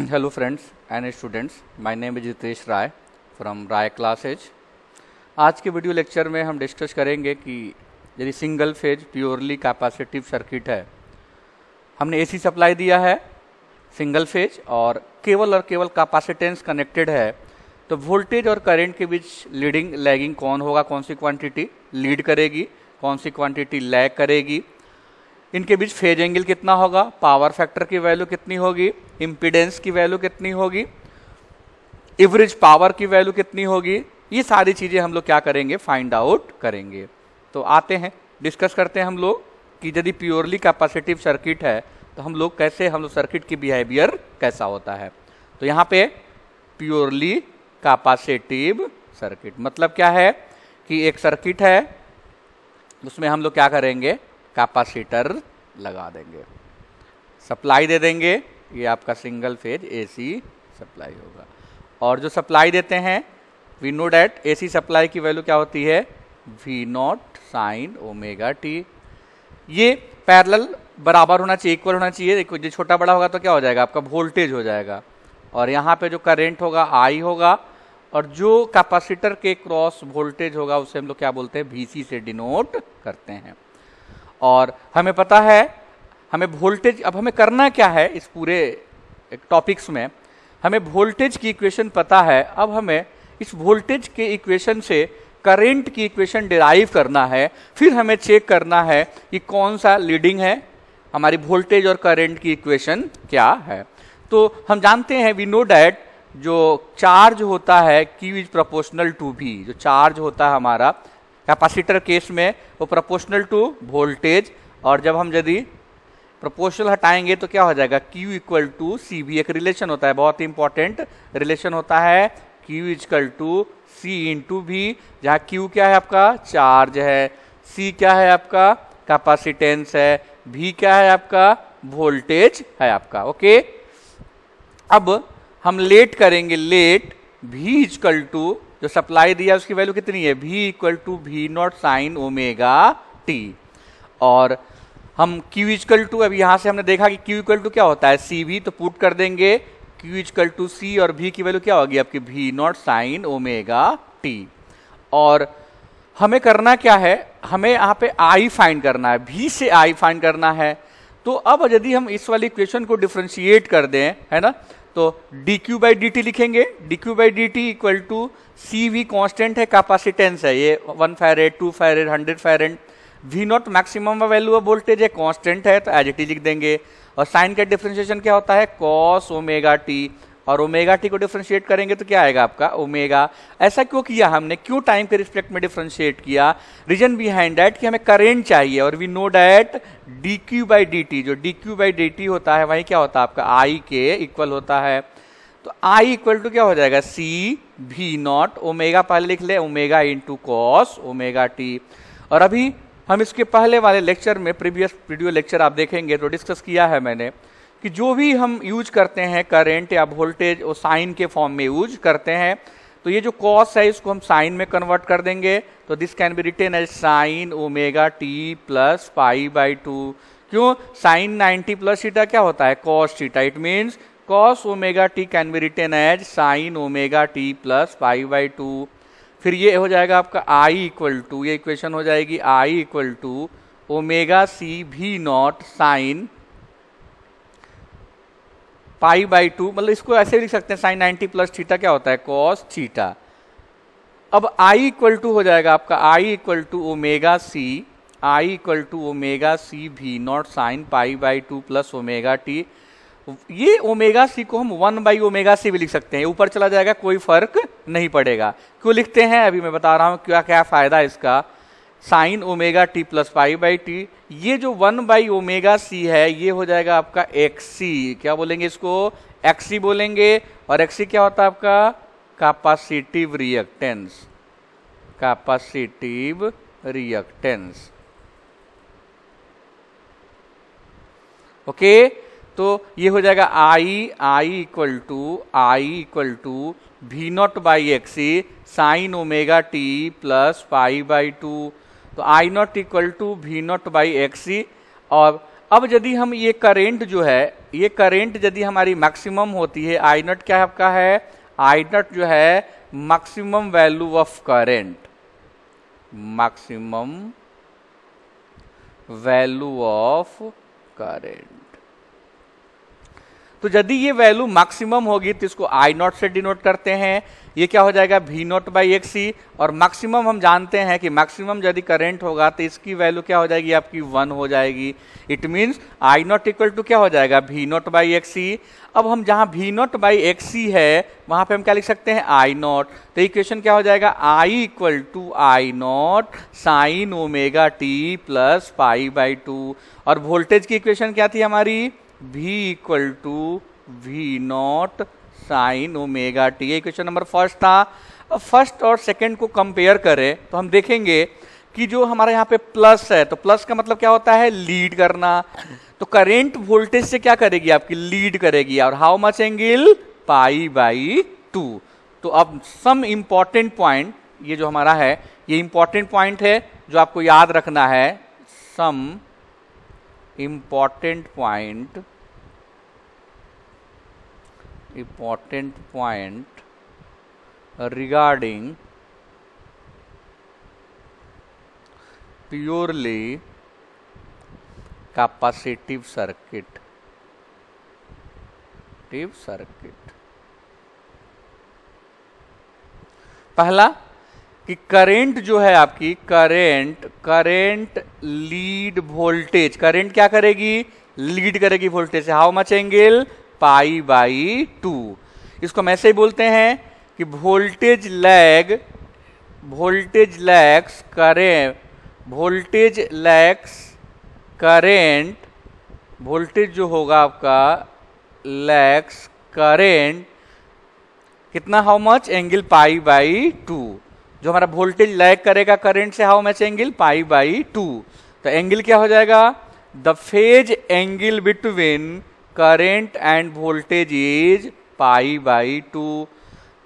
Hello friends and students, my name is Jitesh Rai from Rai Classes। आज के video lecture में हम discuss करेंगे कि यदि single phase purely capacitive circuit है, हमने एसी सप्लाई दिया है सिंगल फेज और केवल कैपेसिटेंस कनेक्टेड है, तो वोल्टेज और करंट के बीच लीडिंग लैगिंग कौन होगा, कौन सी क्वांटिटी लीड करेगी, कौन सी क्वांटिटी लैग करेगी, इनके बीच फेज एंगल कितना होगा, पावर फैक्टर की वैल्यू कितनी होगी, इम्पीडेंस की वैल्यू कितनी होगी, एवरेज पावर की वैल्यू कितनी होगी, ये सारी चीजें हम लोग क्या करेंगे, फाइंड आउट करेंगे। तो आते हैं डिस्कस करते हैं हम लोग कि यदि प्योरली कैपेसिटिव सर्किट है तो हम लोग सर्किट की बिहेवियर कैसा होता है। तो यहाँ पे प्योरली कैपेसिटिव सर्किट मतलब क्या है कि एक सर्किट है, उसमें हम लोग क्या करेंगे, कैपेसिटर लगा देंगे, सप्लाई दे देंगे, ये आपका सिंगल फेज एसी सप्लाई होगा। और जो सप्लाई देते हैं we know that AC supply की वैल्यू क्या होती है, V naught sine omega t. ये पैरेलल बराबर होना चाहिए, इक्वल होना चाहिए। देखो जो छोटा बड़ा होगा तो क्या हो जाएगा, आपका वोल्टेज हो जाएगा, और यहाँ पे जो करंट होगा आई होगा, और जो कैपेसिटर के क्रॉस वोल्टेज होगा उसे हम लोग क्या बोलते हैं, वीसी से डिनोट करते हैं। और हमें पता है हमें वोल्टेज, अब हमें करना क्या है इस पूरे टॉपिक्स में, हमें वोल्टेज की इक्वेशन पता है, अब हमें इस वोल्टेज के इक्वेशन से करंट की इक्वेशन डिराइव करना है, फिर हमें चेक करना है कि कौन सा लीडिंग है, हमारी वोल्टेज और करंट की इक्वेशन क्या है। तो हम जानते हैं वी नो डैट जो चार्ज होता है Q is proportional to V, जो चार्ज होता है हमारा कैपेसिटर केस में वो प्रोपोर्शनल टू वोल्टेज, और जब हम यदि प्रोपोर्शनल हटाएंगे तो क्या हो जाएगा, Q इक्वल टू सी भी। एक रिलेशन होता है, बहुत इंपॉर्टेंट रिलेशन होता है, Q equal to C into V, जहाँ Q क्या है आपका चार्ज है, C क्या है आपका कैपेसिटेंस है, V क्या है आपका वोल्टेज है आपका। ओके, अब हम लेट करेंगे, लेट V इक्वल टू जो सप्लाई दिया उसकी वैल्यू कितनी है, V equal to V naught sine omega t, और हम Q इक्वल टू, अभी यहां से हमने देखा कि Q इक्वल टू क्या होता है सी भी, तो पुट कर देंगे Q इक्वल टू सी, और V की वैल्यू क्या होगी आपकी V naught sine omega t. और हमें करना क्या है, हमें यहाँ पे I फाइंड करना है, V से I फाइंड करना है। तो अब यदि हम इस वाली इक्वेशन को डिफ्रेंशिएट कर दें, है ना, तो dq बाई डी टी लिखेंगे, dq by d t equal to C V constant है, कैपेसिटेंस है ये 1 farad 2 farad 100 farad, V naught maximum value of voltage है, कांस्टेंट है तो एज इट इज लिख देंगे। और साइन का डिफरेंशिएशन क्या होता है, कॉस ओमेगा टी, और ओमेगा टी को डिफरेंशिएट करेंगे तो क्या आएगा आपका ओमेगा। ऐसा क्यों किया हमने, क्यों टाइम के रिस्पेक्ट में डिफरेंशिएट किया, रीजन बिहाइंड दैट कि हमें करंट चाहिए, और we know that dq by d t, जो dq बाई डी टी होता है वही क्या होता है आपका I के इक्वल होता है। तो I इक्वल टू क्या हो जाएगा, सी भी नॉट, ओमेगा पहले लिख ले, omega into cos omega t. और अभी हम इसके पहले वाले लेक्चर में, प्रीवियस वीडियो लेक्चर आप देखेंगे तो डिस्कस किया है मैंने कि जो भी हम यूज करते हैं करंट या वोल्टेज वो साइन के फॉर्म में यूज करते हैं। तो ये जो कॉस है इसको हम साइन में कन्वर्ट कर देंगे, तो this can be written as sine omega t plus pi by two. क्यों, साइन 90 प्लस थीटा क्या होता है, cos theta, it means cos omega t can be written as sine omega t plus pi by two. फिर ये हो जाएगा आपका I equal to, ये इक्वेशन हो जाएगी I equal to omega C V naught sine pi by two, मतलब इसको ऐसे लिख सकते हैं, साइन 90 प्लस थीटा क्या होता है, कॉस थीटा। अब I इक्वल टू हो जाएगा आपका I equal to omega C, I equal to omega C V naught sine pi by two plus omega t. ये ओमेगा सी को हम 1 बाई ओमेगा सी भी लिख सकते हैं, ऊपर चला जाएगा कोई फर्क नहीं पड़ेगा। क्यों लिखते हैं अभी मैं बता रहा हूं क्या क्या फायदा है इसका। Sign omega t plus pi by T, ये जो 1 बाई ओमेगा सी है ये हो जाएगा आपका एक्सी, क्या बोलेंगे इसको, एक्सी बोलेंगे। और एक्सी क्या होता है आपका capacitive reactance, capacitive reactance. Okay, तो ये हो जाएगा I equal to V naught by X C sine omega t plus pi by two. तो I naught equal to V naught by X C, और अब यदि हम ये करेंट जो है, ये करेंट यदि हमारी मैक्सिमम होती है, आई नॉट क्या आपका है, आई नॉट जो है maximum value of current, maximum value of current. तो यदि ये वैल्यू मैक्सिमम होगी तो इसको आई नॉट से डिनोट करते हैं, ये क्या हो जाएगा वी नॉट बाई एक्स सी। और मैक्सिमम हम जानते हैं कि मैक्सिमम यदि करंट होगा तो इसकी वैल्यू क्या हो जाएगी आपकी 1 हो जाएगी। It means I naught equal to क्या हो जाएगा V naught by X C. अब हम जहां V naught by X C है वहां पे हम क्या लिख सकते हैं आई नॉट। तो इक्वेशन क्या हो जाएगा I equal to I naught sine omega t plus pi by 2। और वोल्टेज की इक्वेशन क्या थी हमारी V equal to V naught sine omega t. ये क्वेश्चन नंबर फर्स्ट था। अब फर्स्ट और सेकंड को कंपेयर करें तो हम देखेंगे कि जो हमारे यहाँ पे प्लस है, तो प्लस का मतलब क्या होता है लीड करना। तो करेंट वोल्टेज से क्या करेगी आपकी लीड करेगी। और how much angle pi by 2। तो अब सम इंपॉर्टेंट पॉइंट, ये जो हमारा है ये इंपॉर्टेंट पॉइंट है जो आपको याद रखना है। सम important point regarding purely capacitive circuit। पहला कि करंट जो है आपकी करंट लीड वोल्टेज, करंट क्या करेगी लीड करेगी वोल्टेज से। How much angle pi by 2। इसको हम ऐसे ही बोलते हैं कि वोल्टेज लैग्स करेंट, वोल्टेज जो होगा आपका लैग्स करेंट कितना, how much angle pi by 2। जो हमारा वोल्टेज लैग करेगा करंट से, how much angle pi by 2। तो एंगल क्या हो जाएगा the phase angle between current end voltage is pi by 2।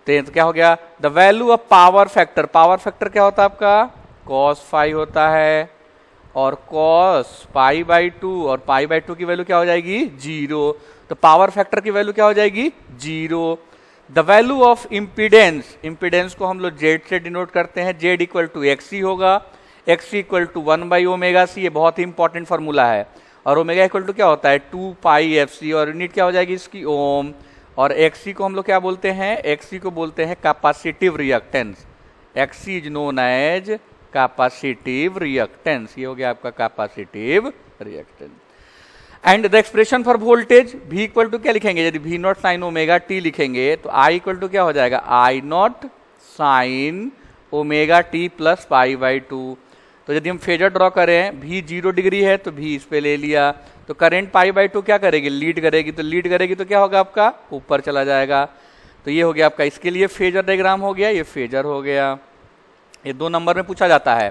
तो क्या हो गया the value of power factor. Power factor क्या होता है आपका cos फाई होता है, और cos पाई बाई 2 और पाई बाई 2 की वैल्यू क्या हो जाएगी 0। तो पावर फैक्टर की वैल्यू क्या हो जाएगी 0। The value of impedance, impedance को हम लोग जेड से डिनोट करते हैं, जेड इक्वल टू एक्सी होगा, X C equal to 1 by omega C. ये बहुत ही इंपॉर्टेंट फॉर्मूला है। और ओमेगा इक्वल टू क्या होता है 2 पाई एफ सी, और यूनिट क्या हो जाएगी इसकी ओम। और एक्सी को हम लोग क्या बोलते हैं, एक्सी को बोलते हैं capacitive reactance. X C is known as capacitive reactance. ये हो गया आपका capacitive reactance. And the expression for voltage V equal to क्या लिखेंगे, यदि V naught sine omega t लिखेंगे तो आई इक्वल टू क्या हो जाएगा I naught sine omega t plus pi by 2। तो यदि हम फेजर ड्रॉ करें, भी 0 डिग्री है तो भी इस पे ले लिया, तो करंट पाई बाई 2 क्या करेगी लीड करेगी, तो लीड करेगी तो क्या होगा आपका ऊपर चला जाएगा। तो ये हो गया आपका, इसके लिए फेजर डायग्राम हो गया, ये फेजर हो गया। ये 2 नंबर में पूछा जाता है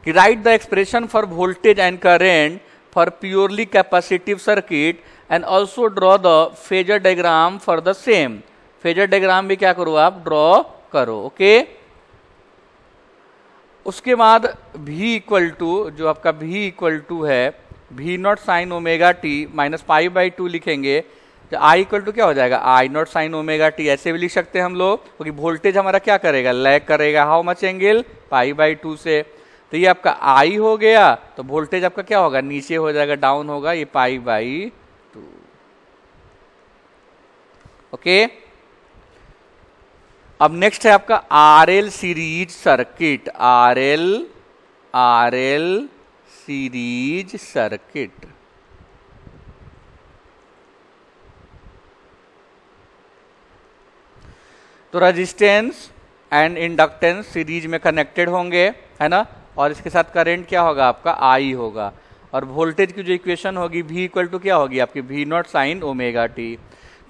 कि right the expression for voltage and current for purely capacitive circuit and also draw the phasor diagram for the same। phasor diagram भी क्या करो आप ड्रॉ करो, ओके। उसके बाद v इक्वल टू, जो आपका v इक्वल टू है v not sine omega T minus pi by 2 लिखेंगे तो i इक्वल टू क्या हो जाएगा I naught sine omega T. ऐसे भी लिख सकते हैं हम लोग, क्योंकि वोल्टेज हमारा क्या करेगा लैग करेगा, how much angle pi by 2 से। तो ये आपका आई हो गया, तो वोल्टेज आपका क्या होगा नीचे हो जाएगा, डाउन होगा, ये पाई बाई 2, ओके। अब नेक्स्ट है आपका RL series circuit, RL series circuit. तो रेजिस्टेंस एंड इंडक्टेंस सीरीज में कनेक्टेड होंगे, है ना, और इसके साथ करंट क्या होगा आपका आई होगा। और वोल्टेज की जो इक्वेशन होगी v इक्वल टू क्या होगी आपकी V naught sine omega t.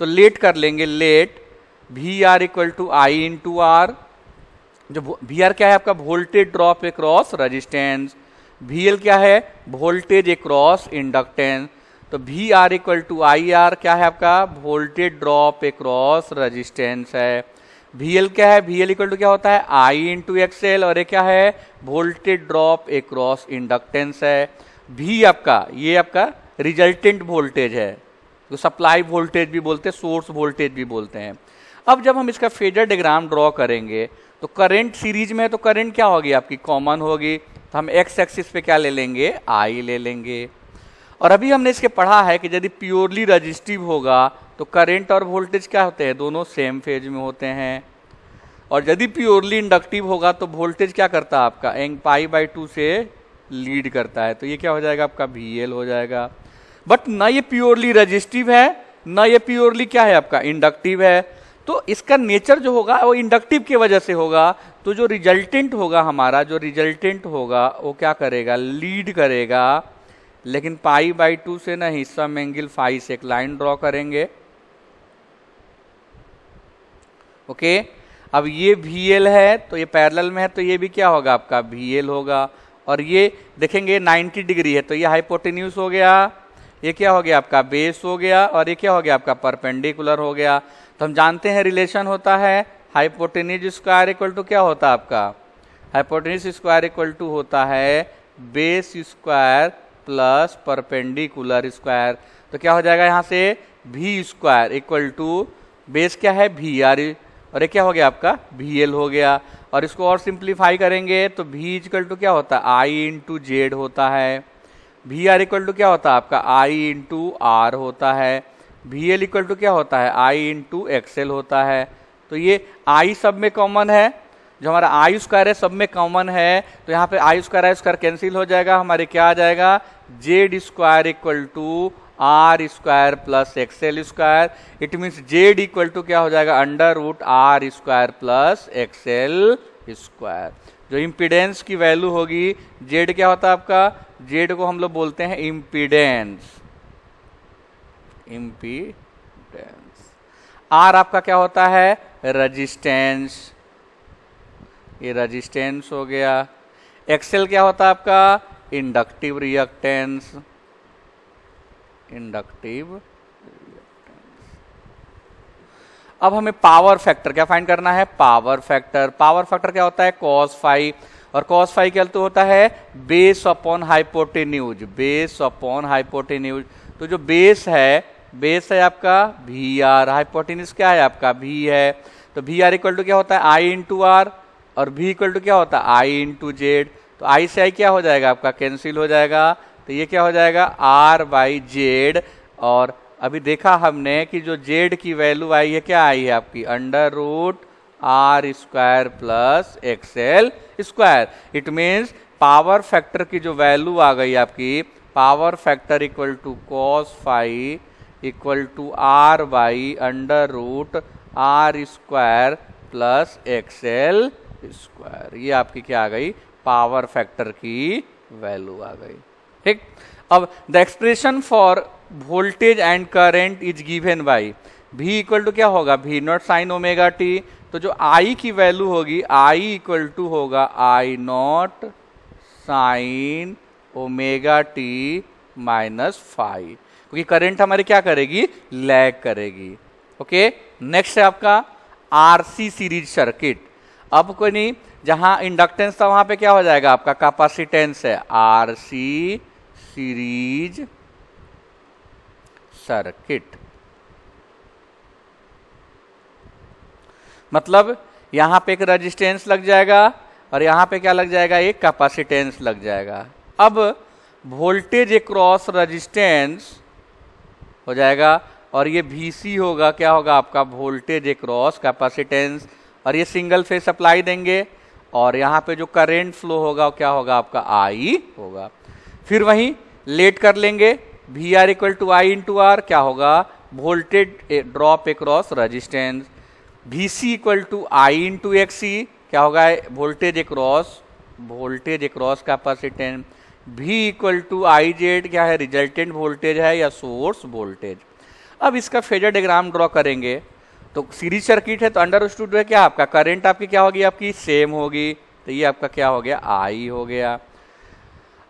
तो लेट कर लेंगे, let V R equal to I into R. जो वी आर क्या है आपका voltage drop across resistance, V L क्या है वोल्टेज अक्रॉस इंडक्टेंस। तो V R equal to I R क्या है आपका वोल्टेज ड्रॉप अक्रॉस रेजिस्टेंस है। वी एल क्या है, वी एल इक्वल टू क्या होता है आई इंटू एक्सएल, और ये क्या है वोल्टेज ड्रॉप अक्रॉस इंडक्टेंस है। वी आपका ये आपका रिजल्टेंट वोल्टेज है, तो सप्लाई वोल्टेज भी बोलते हैं, सोर्स वोल्टेज भी बोलते हैं। अब जब हम इसका फेजर डायग्राम ड्रॉ करेंगे तो करंट सीरीज में है, तो करंट क्या होगी आपकी, कॉमन होगी, तो हम एक्स एक्सिस पे क्या ले लेंगे, आई ले लेंगे। और अभी हमने इसके पढ़ा है कि यदि प्योरली रजिस्टिव होगा तो करंट और वोल्टेज क्या होते हैं, दोनों सेम फेज में होते हैं। और यदि प्योरली इंडक्टिव होगा तो वोल्टेज क्या करता है आपका, π/2 से लीड करता है, तो ये क्या हो जाएगा आपका VL हो जाएगा। बट ना ये प्योरली रजिस्टिव है, ना ये प्योरली क्या है आपका इंडक्टिव है, तो इसका नेचर जो होगा वो इंडक्टिव की वजह से होगा। तो जो रिजल्टेंट होगा हमारा, जो रिजल्टेंट होगा वो क्या करेगा, लीड करेगा, लेकिन π/2 से नहीं, सम एंगल फाई से एक लाइन ड्रॉ करेंगे। ओके, अब ये VL है तो ये पैरेलल में है, तो ये भी क्या होगा आपका VL होगा। और ये देखेंगे 90 डिग्री है, तो ये हाइपोटेन्यूज हो गया, ये क्या हो गया आपका बेस हो गया, और ये क्या हो गया आपका परपेंडिकुलर हो गया। तो हम जानते हैं रिलेशन होता है हाइपोटेन्यूज स्क्वायर इक्वल टू क्या होता है आपका, हाइपोटेन्यूज स्क्वायर इक्वल टू होता है base square plus perpendicular square. तो क्या हो जाएगा यहाँ से, V square equal to base क्या है VR, और ये क्या हो गया आपका VL हो गया। और इसको और सिंप्लीफाई करेंगे तो V इक्वल टू क्या होता है, I इंटू जेड होता है, VR इक्वल टू क्या होता है आपका I इंटू R होता है, VL इक्वल टू क्या होता है I इंटू XL होता है। तो ये I सब में कॉमन है, जो हमारा I स्क्वायर है सब में कॉमन है, तो यहाँ पे I स्क्वायर कैंसिल हो जाएगा, हमारे क्या आ जाएगा, Z square equal to R square plus XL square. It means Z equal to क्या हो जाएगा, √R square plus XL square. जो इम्पीडेंस की वैल्यू होगी, जेड क्या होता है आपका, जेड को हम लोग बोलते हैं इम्पीडेंस, R आपका क्या होता है, रजिस्टेंस, ये रजिस्टेंस हो गया। XL क्या होता है आपका, इंडक्टिव रिएक्टेंस, अब हमें पावर फैक्टर क्या फाइंड करना है, पावर फैक्टर क्या होता है cos फाई, और cos फाई क्या होता है बेस अपॉन हाइपोटेन्यूज, तो जो बेस है आपका VR, हाइपोटेन्यूज क्या है आपका V है, तो VR इक्वल टू क्या होता है I इंटू R, और V इक्वल टू क्या होता है I इंटू जेड। तो I से I क्या हो जाएगा आपका कैंसिल हो जाएगा, तो ये क्या हो जाएगा R/Z। और अभी देखा हमने कि जो Z की वैल्यू आई है क्या आई है आपकी, √R square plus XL square. It means power factor की जो वैल्यू आ गई आपकी, power factor equal to cos phi equal to R/√R square plus XL square. ये आपकी क्या आ गई, पावर फैक्टर की वैल्यू आ गई। ठीक, अब the expression for voltage and current is given by V equal to क्या होगा, V0 sin ओमेगा t। तो जो I की वैल्यू होगी, I इक्वल टू होगा I0 sin omega t minus phi, क्योंकि करंट हमारी क्या करेगी, लैग करेगी। ओके, नेक्स्ट है आपका RC सीरीज सर्किट। अब कोई नहीं, जहां इंडक्टेंस था वहां पे क्या हो जाएगा आपका कैपेसिटेंस है, RC सीरीज सर्किट। मतलब यहां पे एक रेजिस्टेंस लग जाएगा और यहां पे क्या लग जाएगा, एक कैपेसिटेंस लग जाएगा। अब वोल्टेज अक्रॉस रेजिस्टेंस हो जाएगा, और ये VC होगा, क्या होगा आपका वोल्टेज अक्रॉस कैपेसिटेंस, और ये सिंगल फेज सप्लाई देंगे, और यहाँ पे जो करंट फ्लो होगा वो क्या होगा आपका I होगा। फिर वहीं लेट कर लेंगे, VR equal to I into R, क्या होगा voltage drop across resistance. VC equal to I into XC, क्या होगा voltage across capacitance. V equal to IZ, क्या है रिजल्टेंट वोल्टेज है या सोर्स वोल्टेज। अब इसका फेजर डायग्राम ड्रॉ करेंगे, तो सीरीज सर्किट है तो अंडरस्टूड है क्या आपका करंट आपकी क्या होगी, आपकी सेम होगी, तो ये आपका क्या हो गया I हो गया।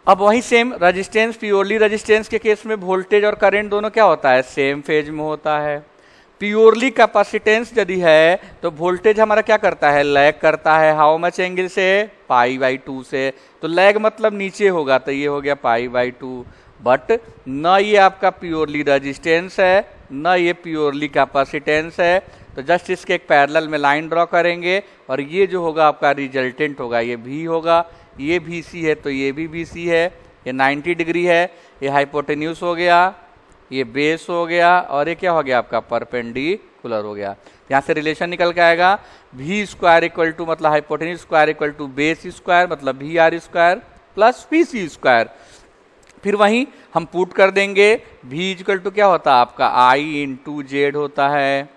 अब वही सेम रेजिस्टेंस, प्योरली रेजिस्टेंस के केस में वोल्टेज और करंट दोनों क्या होता है, सेम फेज में होता है। प्योरली कैपेसिटेंस यदि है तो वोल्टेज हमारा क्या करता है, लैग करता है, हाउ मच एंगल से, π/2 से। तो लैग मतलब नीचे होगा, तो ये हो गया π/2। बट न ये आपका प्योरली रेजिस्टेंस है न ये प्योरली कैपेसिटेंस है। तो जस्ट इसके एक पैरेलल में लाइन ड्रॉ करेंगे और ये जो होगा आपका रिजल्टेंट होगा ये भी होगा, ये भी सी है तो ये भी सी है, ये 90 डिग्री है, ये हाइपोटेन्यूज हो गया, ये बेस हो गया और ये क्या हो गया आपका परपेंडिकुलर हो गया। यहाँ से रिलेशन निकल के आएगा भी स्क्वायर इक्वल टू मतलब hypotenuse square equal to base square मतलब V R square plus P C square. फिर वहीं हम पुट कर देंगे भी इक्वल टू क्या होता है आपका आई इंटू जेड होता है,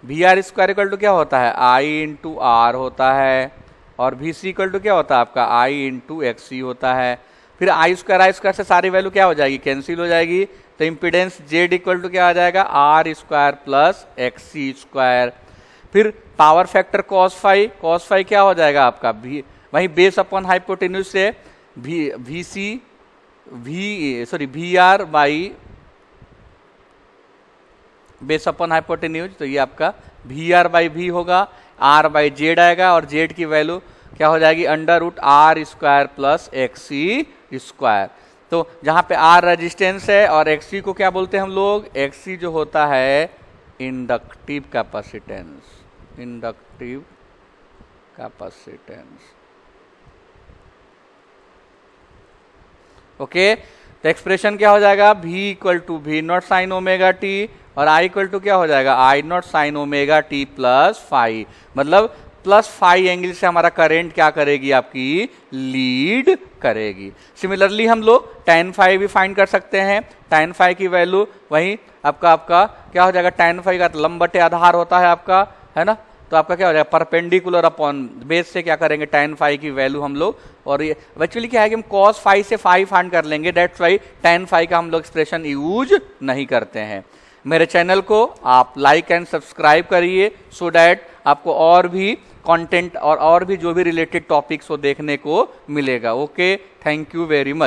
भी आर स्क्वायर इक्वल टू क्या होता है आई इंटू आर होता है और भी सी इक्वल टू क्या होता है आपका आई इंटू एक्स सी होता है। फिर आई स्क्वायर से सारी वैल्यू क्या हो जाएगी कैंसिल हो जाएगी। तो इम्पीडेंस जेड इक्वल टू क्या आ जाएगा R square plus X C square. फिर पावर फैक्टर कॉस फाई क्या हो जाएगा आपका भी वही बेस अपॉन हाइपोटेन्यूज से V R by base upon hypotenuse. तो ये आपका भी आर बाई भी होगा, आर बाई जेड आएगा और जेड की वैल्यू क्या हो जाएगी under root R square plus X C square. तो जहां पे आर रेजिस्टेंस है और एक्स सी को क्या बोलते हैं हम लोग, एक्स सी जो होता है inductive capacitance, inductive capacitance. Okay, तो एक्सप्रेशन क्या हो जाएगा V equal to V naught sine omega t और आई इक्वल टू क्या हो जाएगा I naught sine omega t plus phi, मतलब प्लस फाई एंगल से हमारा करंट क्या करेगी आपकी लीड करेगी। सिमिलरली हम लोग tan फाई भी फाइंड कर सकते हैं। tan फाई की वैल्यू वही आपका क्या हो जाएगा tan फाई का लंब बटे आधार होता है आपका, है ना। तो आपका क्या हो जाएगा परपेंडिकुलर अपॉन बेस से क्या करेंगे tan फाई की वैल्यू हम लोग, और ये एक्चुअली क्या है कि हम cos फाई से फाई फाइंड कर लेंगे, दैट्स वाई tan फाई का हम लोग एक्सप्रेशन यूज नहीं करते हैं। मेरे चैनल को आप लाइक एंड सब्सक्राइब करिए सो दैट आपको और भी कंटेंट और भी जो भी रिलेटेड टॉपिक्स हो देखने को मिलेगा। Okay, thank you very much.